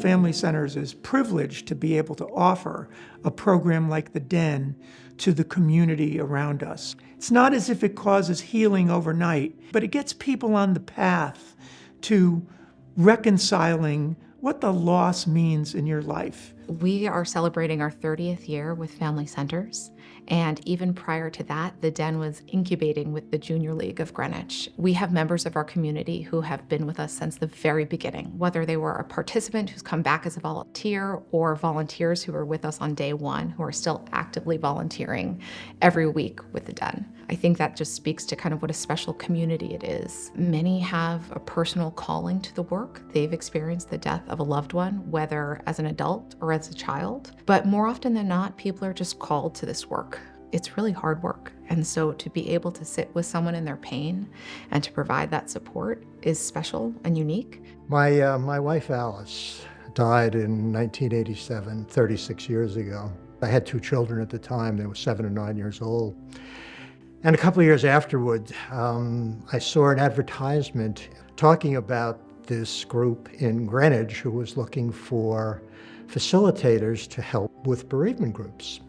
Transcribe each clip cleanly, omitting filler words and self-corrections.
Family Centers is privileged to be able to offer a program like the Den to the community around us. It's not as if it causes healing overnight, but it gets people on the path to reconciling what the loss means in your life. We are celebrating our 30th year with Family Centers, and even prior to that, the Den was incubating with the Junior League of Greenwich. We have members of our community who have been with us since the very beginning, whether they were a participant who's come back as a volunteer or volunteers who were with us on day one who are still actively volunteering every week with the Den. I think that just speaks to kind of what a special community it is. Many have a personal calling to the work. They've experienced the death of a loved one, whether as an adult or as a child. But more often than not, people are just called to this work. It's really hard work. And so to be able to sit with someone in their pain and to provide that support is special and unique. My wife, Alice, died in 1987, 36 years ago. I had 2 children at the time. They were 7 and 9 years old. And a couple of years afterward, I saw an advertisement talking about this group in Greenwich who was looking for facilitators to help with bereavement groups.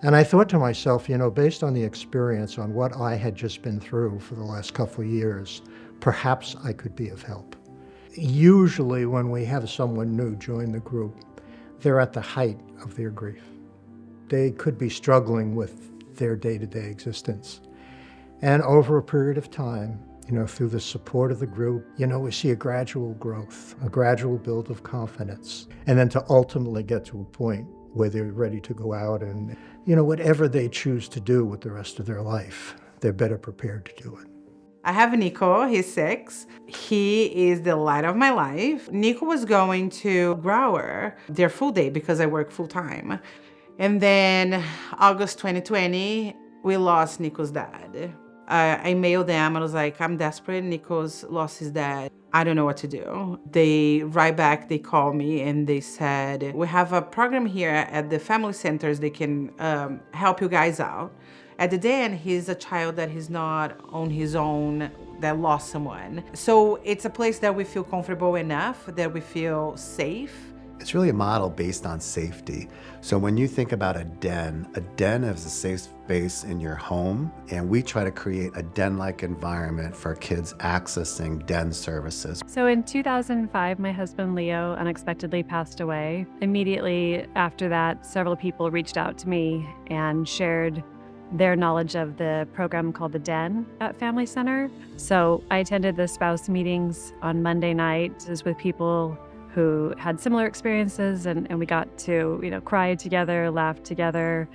And I thought to myself, based on the experience on what I had just been through for the last couple of years, perhaps I could be of help. Usually when we have someone new join the group, they're at the height of their grief. They could be struggling with their day-to-day existence. And over a period of time, through the support of the group, we see a gradual growth, a gradual build of confidence, and then to ultimately get to a point where they're ready to go out and, whatever they choose to do with the rest of their life, they're better prepared to do it. I have Nico, he's 6. He is the light of my life. Nico was going to Grower their full day because I work full time. And then August 2020, we lost Nico's dad. I mailed them and I was like, I'm desperate. Nico's lost his dad. I don't know what to do. They called me and they said, we have a program here at the family centers. They can help you guys out. At the Den, he's a child that he's not on his own, that lost someone. So it's a place that we feel comfortable enough, that we feel safe. It's really a model based on safety. So when you think about a den is a safe space in your home, and we try to create a den-like environment for kids accessing den services. So in 2005, my husband Leo unexpectedly passed away. Immediately after that, several people reached out to me and shared their knowledge of the program called the Den at Family Center. So I attended the spouse meetings on Monday nights with people who had similar experiences, and we got to, cry together, laugh together,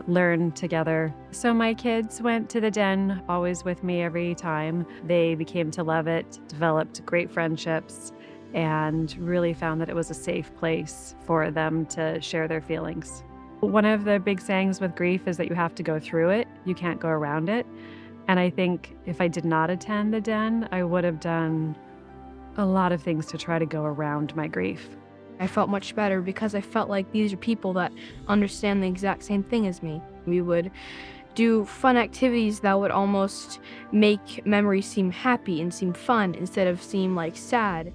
learn together. So my kids went to the Den, always with me every time. They became to love it, developed great friendships, and really found that it was a safe place for them to share their feelings. One of the big sayings with grief is that you have to go through it. You can't go around it. And I think if I did not attend the Den, I would have done a lot of things to try to go around my grief. I felt much better because I felt like these are people that understand the exact same thing as me. We would do fun activities that would almost make memories seem happy and seem fun instead of seem like sad.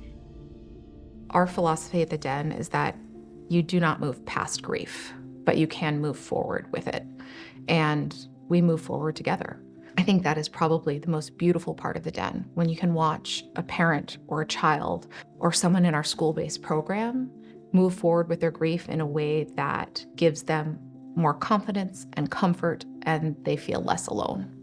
Our philosophy at the Den is that you do not move past grief, but you can move forward with it. And we move forward together. I think that is probably the most beautiful part of the Den, when you can watch a parent or a child or someone in our school-based program move forward with their grief in a way that gives them more confidence and comfort, and they feel less alone.